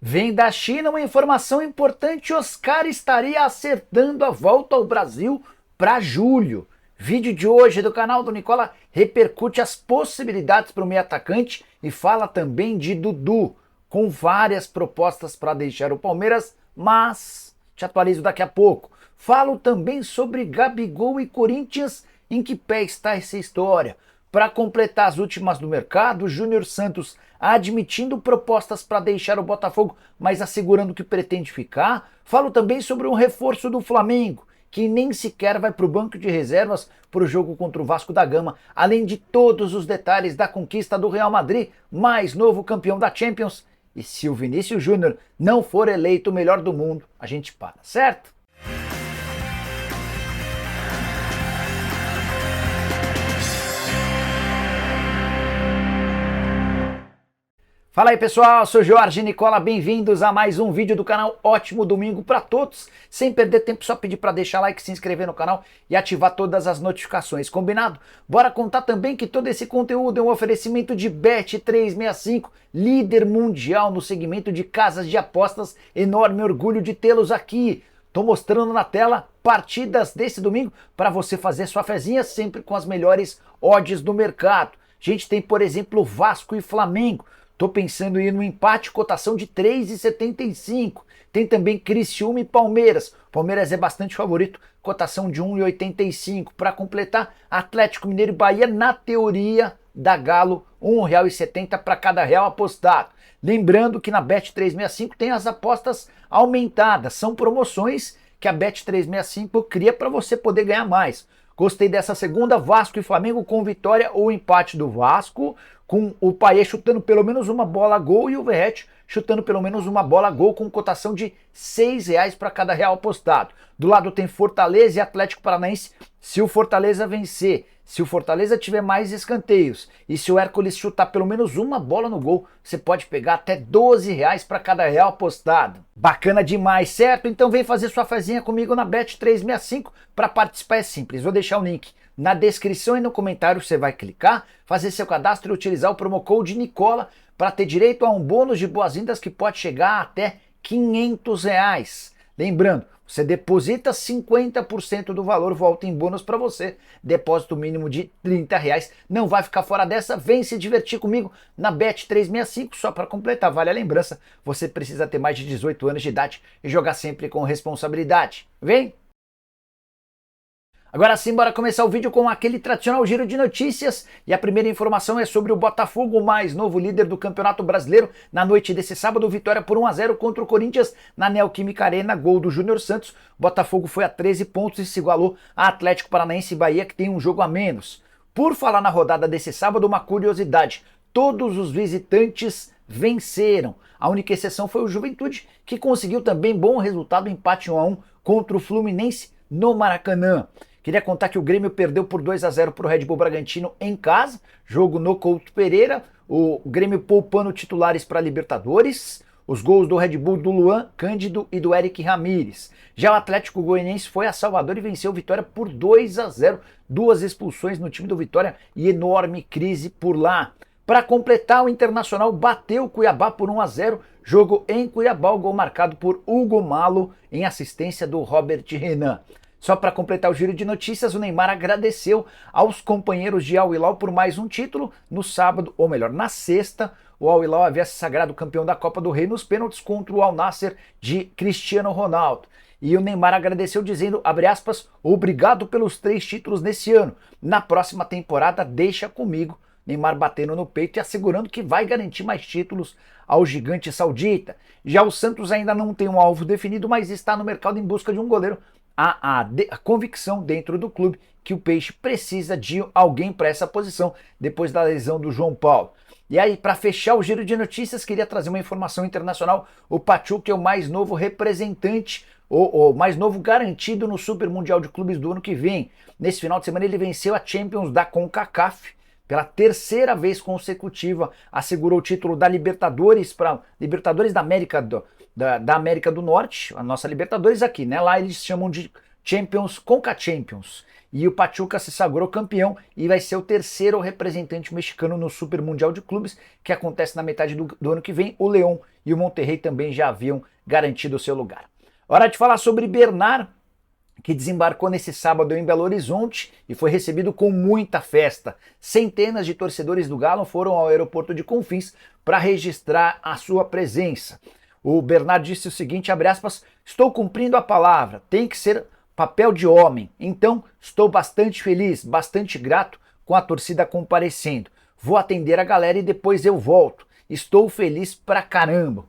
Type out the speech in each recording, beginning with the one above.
Vem da China uma informação importante: Oscar estaria acertando a volta ao Brasil para julho. Vídeo de hoje do canal do Nicola repercute as possibilidades para o meio atacante e fala também de Dudu, com várias propostas para deixar o Palmeiras, mas te atualizo daqui a pouco. Falo também sobre Gabigol e Corinthians, em que pé está essa história. Para completar as últimas do mercado, Júnior Santos admitindo propostas para deixar o Botafogo, mas assegurando que pretende ficar. Falo também sobre um reforço do Flamengo, que nem sequer vai para o banco de reservas para o jogo contra o Vasco da Gama, além de todos os detalhes da conquista do Real Madrid, mais novo campeão da Champions. E se o Vinícius Júnior não for eleito o melhor do mundo, a gente para, certo? Fala aí pessoal, sou Jorge Nicola, bem-vindos a mais um vídeo do canal. Ótimo domingo para todos. Sem perder tempo, só pedir para deixar like, se inscrever no canal e ativar todas as notificações, combinado? Bora contar também que todo esse conteúdo é um oferecimento de Bet365, líder mundial no segmento de casas de apostas. Enorme orgulho de tê-los aqui. Tô mostrando na tela partidas desse domingo para você fazer sua fezinha sempre com as melhores odds do mercado. A gente tem, por exemplo, Vasco e Flamengo. Tô pensando em ir no empate, cotação de 3,75. Tem também Criciúma e Palmeiras. Palmeiras é bastante favorito, cotação de 1,85. Para completar, Atlético Mineiro e Bahia, na teoria da Galo, R$1,70 para cada real apostado. Lembrando que na Bet365 tem as apostas aumentadas. São promoções que a Bet365 cria para você poder ganhar mais. Gostei dessa segunda, Vasco e Flamengo com vitória ou empate do Vasco, com o Payet chutando pelo menos uma bola gol e o Verratti chutando pelo menos uma bola gol com cotação de R$6 para cada real apostado. Do lado tem Fortaleza e Atlético Paranaense. Se o Fortaleza vencer, se o Fortaleza tiver mais escanteios e se o Hércules chutar pelo menos uma bola no gol, você pode pegar até R$12 para cada real apostado. Bacana demais, certo? Então vem fazer sua fezinha comigo na Bet365. Para participar é simples, vou deixar o link na descrição e no comentário. Você vai clicar, fazer seu cadastro e utilizar o promo code Nicola para ter direito a um bônus de boas-vindas que pode chegar a até R$500. Lembrando, você deposita 50% do valor, volta em bônus para você. Depósito mínimo de R$30. Não vai ficar fora dessa. Vem se divertir comigo na Bet365. Só para completar, vale a lembrança, você precisa ter mais de 18 anos de idade e jogar sempre com responsabilidade. Vem? Agora sim, bora começar o vídeo com aquele tradicional giro de notícias. E a primeira informação é sobre o Botafogo, o mais novo líder do Campeonato Brasileiro. Na noite desse sábado, vitória por 1-0 contra o Corinthians na Neoquímica Arena, gol do Júnior Santos. Botafogo foi a 13 pontos e se igualou a Atlético Paranaense e Bahia, que tem um jogo a menos. Por falar na rodada desse sábado, uma curiosidade: todos os visitantes venceram. A única exceção foi o Juventude, que conseguiu também bom resultado, empate 1-1 contra o Fluminense no Maracanã. Queria contar que o Grêmio perdeu por 2-0 para o Red Bull Bragantino em casa, jogo no Couto Pereira, o Grêmio poupando titulares para Libertadores, os gols do Red Bull do Luan Cândido e do Eric Ramírez. Já o Atlético Goianiense foi a Salvador e venceu Vitória por 2-0, duas expulsões no time do Vitória e enorme crise por lá. Para completar, o Internacional bateu o Cuiabá por 1-0, jogo em Cuiabá, o gol marcado por Hugo Malo em assistência do Robert Renan. Só para completar o giro de notícias, o Neymar agradeceu aos companheiros de Al Hilal por mais um título. No sábado, ou melhor, na sexta, o Al Hilal havia se sagrado campeão da Copa do Rei nos pênaltis contra o Al Nassr de Cristiano Ronaldo. E o Neymar agradeceu dizendo, abre aspas, obrigado pelos 3 títulos nesse ano. Na próxima temporada, deixa comigo. Neymar batendo no peito e assegurando que vai garantir mais títulos ao gigante saudita. Já o Santos ainda não tem um alvo definido, mas está no mercado em busca de um goleiro. Há a convicção dentro do clube que o Peixe precisa de alguém para essa posição depois da lesão do João Paulo. E aí, para fechar o giro de notícias, queria trazer uma informação internacional. O Pachuca é o mais novo representante, o mais novo garantido no Super Mundial de Clubes do ano que vem. Nesse final de semana ele venceu a Champions da CONCACAF. Pela terceira vez consecutiva, assegurou o título da Libertadores da América da América do Norte, a nossa Libertadores aqui, né? Lá eles chamam de Champions, Conca Champions. E o Pachuca se sagrou campeão e vai ser o terceiro representante mexicano no Super Mundial de Clubes, que acontece na metade do ano que vem. O León e o Monterrey também já haviam garantido o seu lugar. Hora de falar sobre Bernard, que desembarcou nesse sábado em Belo Horizonte e foi recebido com muita festa. Centenas de torcedores do Galo foram ao aeroporto de Confins para registrar a sua presença. O Bernard disse o seguinte, abre aspas, estou cumprindo a palavra, tem que ser papel de homem, então estou bastante feliz, bastante grato com a torcida comparecendo. Vou atender a galera e depois eu volto. Estou feliz pra caramba.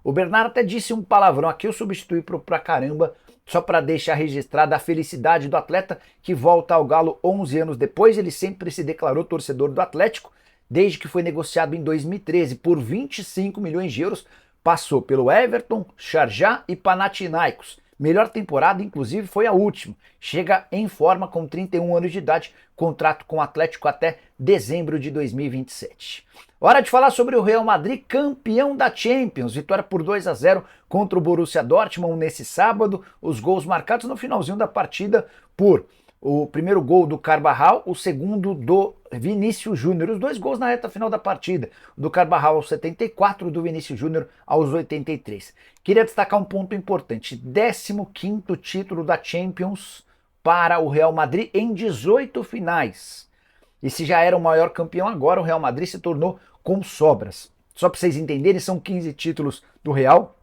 O Bernard até disse um palavrão aqui, eu substituí pro pra caramba, só para deixar registrada a felicidade do atleta que volta ao Galo 11 anos depois. Ele sempre se declarou torcedor do Atlético, desde que foi negociado em 2013 por 25 milhões de euros, passou pelo Everton, Sharjah e Panathinaikos. Melhor temporada, inclusive, foi a última. Chega em forma com 31 anos de idade, contrato com o Atlético até dezembro de 2027. Hora de falar sobre o Real Madrid, campeão da Champions. Vitória por 2-0 contra o Borussia Dortmund nesse sábado. Os gols marcados no finalzinho da partida por o primeiro gol do Carvajal, o segundo do Vinícius Júnior. Os dois gols na reta final da partida, do Carvajal aos 74, do Vinícius Júnior aos 83. Queria destacar um ponto importante, 15º título da Champions para o Real Madrid em 18 finais. E se já era o maior campeão, agora o Real Madrid se tornou com sobras. Só para vocês entenderem, são 15 títulos do Real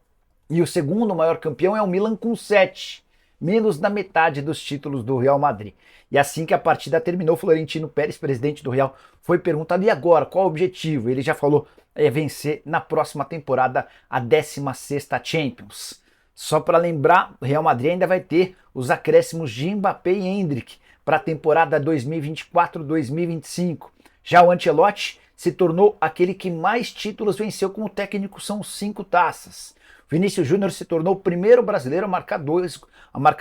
e o segundo maior campeão é o Milan com 7. Menos da metade dos títulos do Real Madrid. E assim que a partida terminou, Florentino Pérez, presidente do Real, foi perguntado, e agora, qual o objetivo? Ele já falou, vencer na próxima temporada a 16ª Champions. Só para lembrar, o Real Madrid ainda vai ter os acréscimos de Mbappé e Endrick para a temporada 2024-2025. Já o Ancelotti se tornou aquele que mais títulos venceu como técnico, são 5 taças. Vinícius Júnior se tornou o primeiro brasileiro a marcar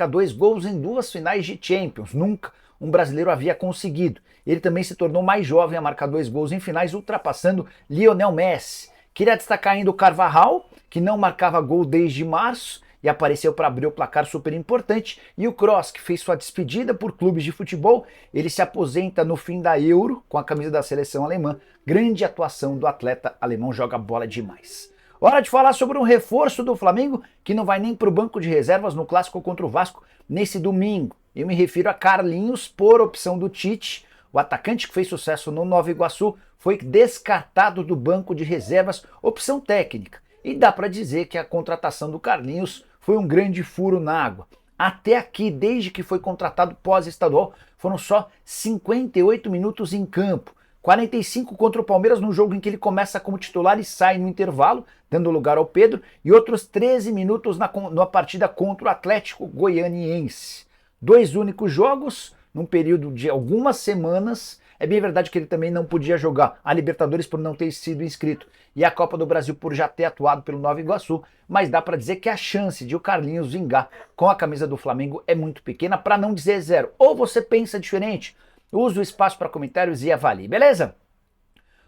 dois gols em 2 finais de Champions. Nunca um brasileiro havia conseguido. Ele também se tornou mais jovem a marcar 2 gols em finais, ultrapassando Lionel Messi. Queria destacar ainda o Carvajal, que não marcava gol desde março e apareceu para abrir o placar super importante. E o Kroos, que fez sua despedida por clubes de futebol. Ele se aposenta no fim da Euro com a camisa da seleção alemã. Grande atuação do atleta alemão, joga bola demais. Hora de falar sobre um reforço do Flamengo que não vai nem para o banco de reservas no clássico contra o Vasco nesse domingo. Eu me refiro a Carlinhos, por opção do Tite. O atacante que fez sucesso no Nova Iguaçu foi descartado do banco de reservas, opção técnica. E dá para dizer que a contratação do Carlinhos foi um grande furo na água. Até aqui, desde que foi contratado pós-estadual, foram só 58 minutos em campo. 45 contra o Palmeiras no jogo em que ele começa como titular e sai no intervalo, dando lugar ao Pedro, e outros 13 minutos na partida contra o Atlético Goianiense. 2 únicos jogos, num período de algumas semanas. É bem verdade que ele também não podia jogar a Libertadores por não ter sido inscrito e a Copa do Brasil por já ter atuado pelo Nova Iguaçu, mas dá para dizer que a chance de o Carlinhos vingar com a camisa do Flamengo é muito pequena, para não dizer zero. Ou você pensa diferente? Use o espaço para comentários e avalie, beleza?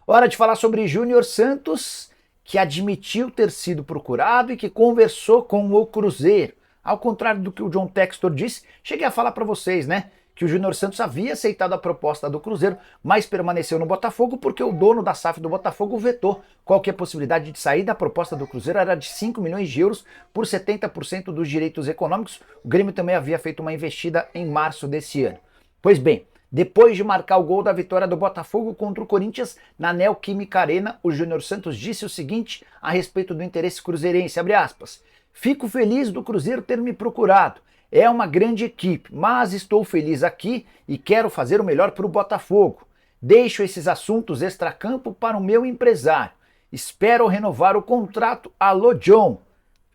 Hora de falar sobre Júnior Santos, que admitiu ter sido procurado e que conversou com o Cruzeiro. Ao contrário do que o John Textor disse, cheguei a falar para vocês, né? Que o Júnior Santos havia aceitado a proposta do Cruzeiro, mas permaneceu no Botafogo porque o dono da SAF do Botafogo vetou qualquer possibilidade de sair da proposta do Cruzeiro. Era de 5 milhões de euros por 70% dos direitos econômicos. O Grêmio também havia feito uma investida em março desse ano. Pois bem, depois de marcar o gol da vitória do Botafogo contra o Corinthians na Neoquímica Arena, o Júnior Santos disse o seguinte a respeito do interesse cruzeirense, abre aspas, fico feliz do Cruzeiro ter me procurado, é uma grande equipe, mas estou feliz aqui e quero fazer o melhor para o Botafogo. Deixo esses assuntos extracampo para o meu empresário, espero renovar o contrato, alô John,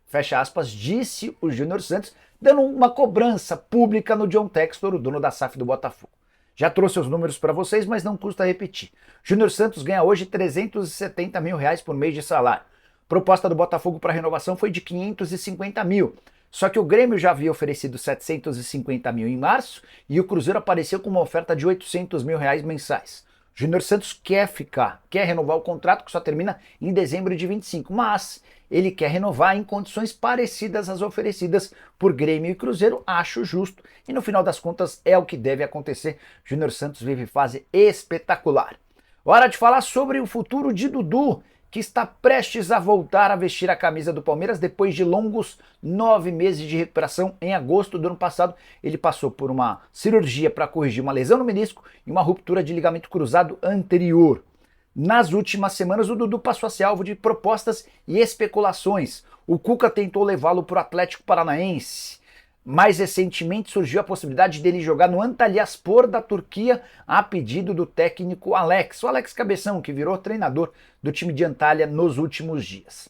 fecha aspas, disse o Júnior Santos, dando uma cobrança pública no John Textor, o dono da SAF do Botafogo. Já trouxe os números para vocês, mas não custa repetir. Júnior Santos ganha hoje 370 mil reais por mês de salário. Proposta do Botafogo para renovação foi de 550 mil. Só que o Grêmio já havia oferecido 750 mil em março e o Cruzeiro apareceu com uma oferta de 800 mil reais mensais. Júnior Santos quer ficar, quer renovar o contrato que só termina em dezembro de 25, mas ele quer renovar em condições parecidas às oferecidas por Grêmio e Cruzeiro, acho justo, e no final das contas é o que deve acontecer. Júnior Santos vive fase espetacular. Hora de falar sobre o futuro de Dudu, que está prestes a voltar a vestir a camisa do Palmeiras depois de longos 9 meses de recuperação. Em agosto do ano passado, ele passou por uma cirurgia para corrigir uma lesão no menisco e uma ruptura de ligamento cruzado anterior. Nas últimas semanas, o Dudu passou a ser alvo de propostas e especulações. O Cuca tentou levá-lo para o Atlético Paranaense. Mais recentemente surgiu a possibilidade dele jogar no Antalyaspor da Turquia a pedido do técnico Alex, o Alex Cabeção, que virou treinador do time de Antalya nos últimos dias.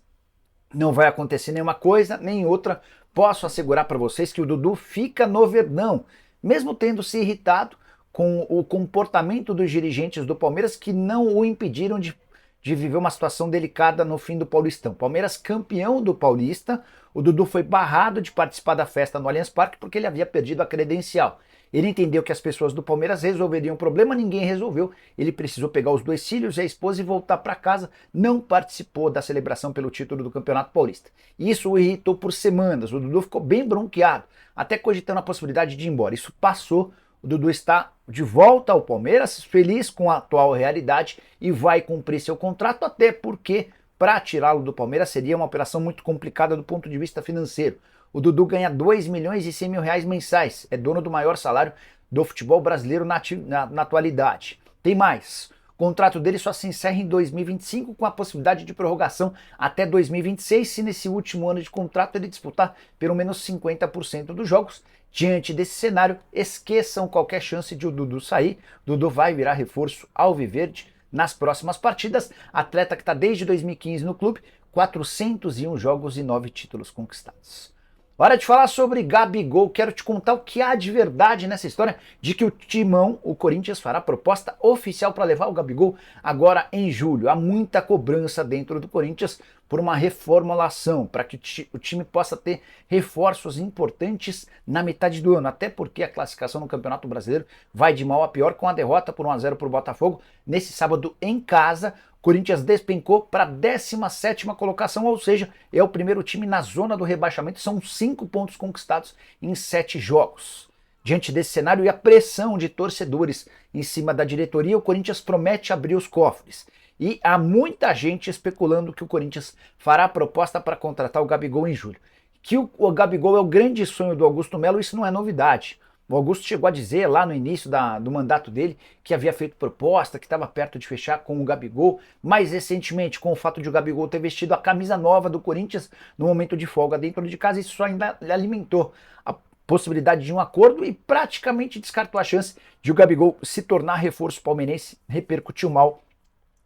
Não vai acontecer nenhuma coisa nem outra, posso assegurar para vocês que o Dudu fica no Verdão, mesmo tendo se irritado com o comportamento dos dirigentes do Palmeiras que não o impediram de viver uma situação delicada no fim do Paulistão. Palmeiras campeão do Paulista, o Dudu foi barrado de participar da festa no Allianz Parque porque ele havia perdido a credencial. Ele entendeu que as pessoas do Palmeiras resolveriam o problema, ninguém resolveu. Ele precisou pegar os 2 filhos e a esposa e voltar para casa. Não participou da celebração pelo título do Campeonato Paulista. Isso o irritou por semanas. O Dudu ficou bem bronqueado, até cogitando a possibilidade de ir embora. Isso passou. O Dudu está de volta ao Palmeiras, feliz com a atual realidade e vai cumprir seu contrato, até porque para tirá-lo do Palmeiras seria uma operação muito complicada do ponto de vista financeiro. O Dudu ganha 2 milhões e 100 mil reais mensais, é dono do maior salário do futebol brasileiro na atualidade. Tem mais, o contrato dele só se encerra em 2025 com a possibilidade de prorrogação até 2026, se nesse último ano de contrato ele disputar pelo menos 50% dos jogos. Diante desse cenário, esqueçam qualquer chance de o Dudu sair. Dudu vai virar reforço alviverde nas próximas partidas. Atleta que está desde 2015 no clube, 401 jogos e 9 títulos conquistados. Hora de falar sobre Gabigol. Quero te contar o que há de verdade nessa história de que o Timão, o Corinthians, fará proposta oficial para levar o Gabigol agora em julho. Há muita cobrança dentro do Corinthians por uma reformulação, para que o time possa ter reforços importantes na metade do ano, até porque a classificação no Campeonato Brasileiro vai de mal a pior com a derrota por 1-0 para o Botafogo nesse sábado em casa. Corinthians despencou para a 17ª colocação, ou seja, é o primeiro time na zona do rebaixamento, são 5 pontos conquistados em 7 jogos. Diante desse cenário e a pressão de torcedores em cima da diretoria, o Corinthians promete abrir os cofres. E há muita gente especulando que o Corinthians fará a proposta para contratar o Gabigol em julho. Que o Gabigol é o grande sonho do Augusto Melo, isso não é novidade. O Augusto chegou a dizer lá no início do mandato dele que havia feito proposta, que estava perto de fechar com o Gabigol. Mais recentemente, com o fato de o Gabigol ter vestido a camisa nova do Corinthians no momento de folga dentro de casa, isso ainda alimentou a possibilidade de um acordo e praticamente descartou a chance de o Gabigol se tornar reforço palmeirense. Repercutiu mal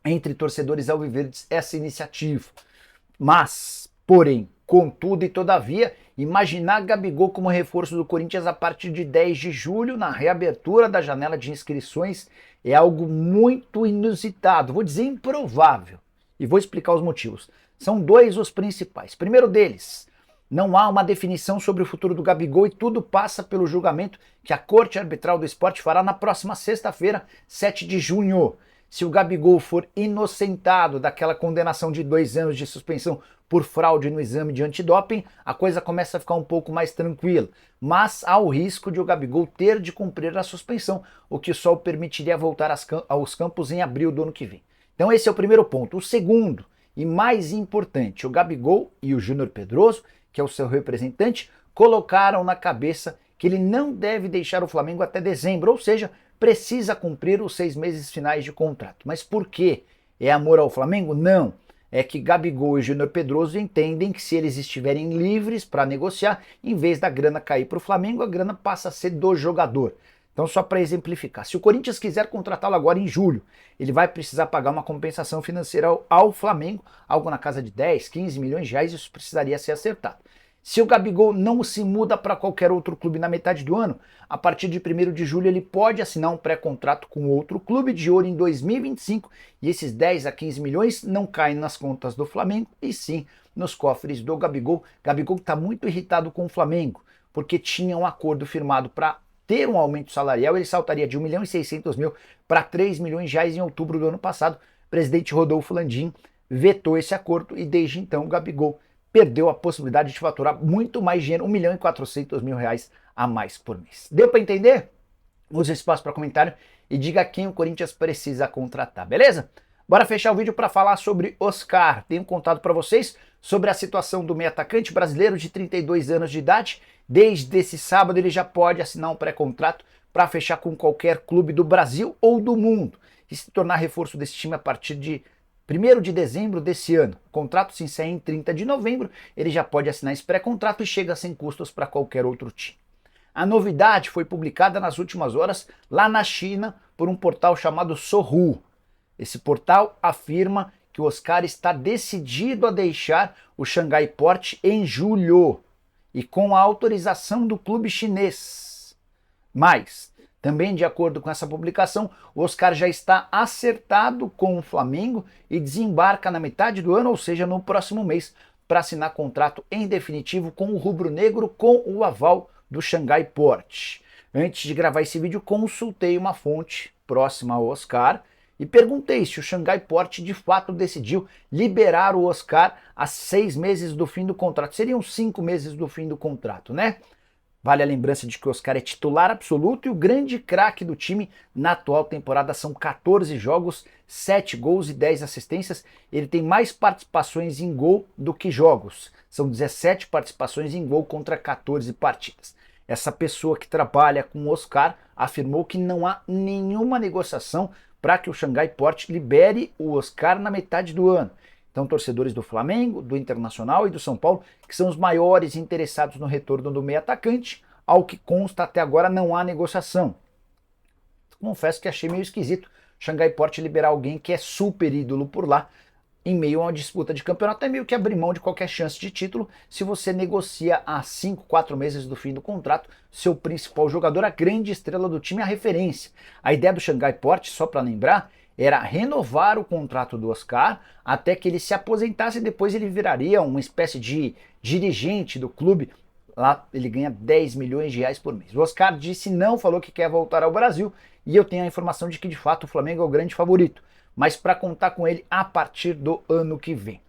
entre torcedores alviverdes essa iniciativa. Mas, porém, contudo e todavia, imaginar Gabigol como reforço do Corinthians a partir de 10 de julho, na reabertura da janela de inscrições, é algo muito inusitado, vou dizer improvável, e vou explicar os motivos. São 2 os principais. Primeiro deles, não há uma definição sobre o futuro do Gabigol e tudo passa pelo julgamento que a Corte Arbitral do Esporte fará na próxima sexta-feira, 7 de junho. Se o Gabigol for inocentado daquela condenação de 2 anos de suspensão por fraude no exame de antidoping, a coisa começa a ficar um pouco mais tranquila. Mas há o risco de o Gabigol ter de cumprir a suspensão, o que só o permitiria voltar aos campos em abril do ano que vem. Então esse é o primeiro ponto. O segundo e mais importante, o Gabigol e o Júnior Pedroso, que é o seu representante, colocaram na cabeça que ele não deve deixar o Flamengo até dezembro, ou seja, precisa cumprir os 6 meses finais de contrato. Mas por quê? É amor ao Flamengo? Não. É que Gabigol e Júnior Pedroso entendem que se eles estiverem livres para negociar, em vez da grana cair para o Flamengo, a grana passa a ser do jogador. Então, só para exemplificar, se o Corinthians quiser contratá-lo agora em julho, ele vai precisar pagar uma compensação financeira ao Flamengo, algo na casa de 10, 15 milhões de reais, isso precisaria ser acertado. Se o Gabigol não se muda para qualquer outro clube na metade do ano, a partir de 1º de julho ele pode assinar um pré-contrato com outro clube de ouro em 2025 e esses 10 a 15 milhões não caem nas contas do Flamengo e sim nos cofres do Gabigol. Gabigol está muito irritado com o Flamengo porque tinha um acordo firmado para ter um aumento salarial, ele saltaria de 1.600.000 para 3 milhões de reais em outubro do ano passado. O presidente Rodolfo Landim vetou esse acordo e desde então o Gabigol perdeu a possibilidade de faturar muito mais dinheiro, 1.400.000 reais a mais por mês. Deu para entender? Use o espaço para comentário e diga quem o Corinthians precisa contratar, beleza? Bora fechar o vídeo para falar sobre Oscar. Tenho contado para vocês sobre a situação do meio atacante brasileiro de 32 anos de idade. Desde esse sábado ele já pode assinar um pré-contrato para fechar com qualquer clube do Brasil ou do mundo e se tornar reforço desse time a partir de 1º de dezembro desse ano. O contrato se encerra em 30 de novembro, ele já pode assinar esse pré-contrato e chega sem custos para qualquer outro time. A novidade foi publicada nas últimas horas lá na China por um portal chamado Sohu. Esse portal afirma que o Oscar está decidido a deixar o Xangai Port em julho e com a autorização do clube chinês. Mas, também de acordo com essa publicação, o Oscar já está acertado com o Flamengo e desembarca na metade do ano, ou seja, no próximo mês, para assinar contrato em definitivo com o rubro-negro com o aval do Xangai Port. Antes de gravar esse vídeo, consultei uma fonte próxima ao Oscar e perguntei se o Xangai Port de fato decidiu liberar o Oscar a 6 meses do fim do contrato. Seriam 5 meses do fim do contrato, né? Vale a lembrança de que o Oscar é titular absoluto e o grande craque do time na atual temporada. São 14 jogos, 7 gols e 10 assistências. Ele tem mais participações em gol do que jogos. São 17 participações em gol contra 14 partidas. Essa pessoa que trabalha com o Oscar afirmou que não há nenhuma negociação para que o Xangai Port libere o Oscar na metade do ano. Então, torcedores do Flamengo, do Internacional e do São Paulo, que são os maiores interessados no retorno do meio atacante, ao que consta até agora não há negociação. Confesso que achei meio esquisito o Xangai Port liberar alguém que é super ídolo por lá, em meio a uma disputa de campeonato. É meio que abrir mão de qualquer chance de título se você negocia há 5, 4 meses do fim do contrato seu principal jogador, a grande estrela do time, a referência. A ideia do Xangai Port, só para lembrar, era renovar o contrato do Oscar até que ele se aposentasse e depois ele viraria uma espécie de dirigente do clube. Lá ele ganha 10 milhões de reais por mês. O Oscar disse não, falou que quer voltar ao Brasil e eu tenho a informação de que de fato o Flamengo é o grande favorito, mas para contar com ele a partir do ano que vem.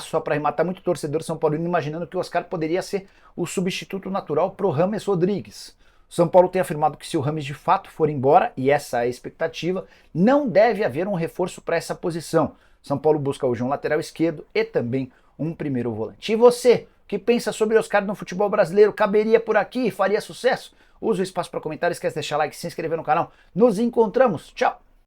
Só para arrematar, muito torcedor São Paulino imaginando que o Oscar poderia ser o substituto natural para o James Rodrigues. São Paulo tem afirmado que se o Rames de fato for embora, e essa é a expectativa, não deve haver um reforço para essa posição. São Paulo busca hoje um lateral esquerdo e também um primeiro volante. E você, o que pensa sobre o Oscar no futebol brasileiro? Caberia por aqui? Faria sucesso? Use o espaço para comentários, esquece de deixar like, se inscrever no canal. Nos encontramos. Tchau!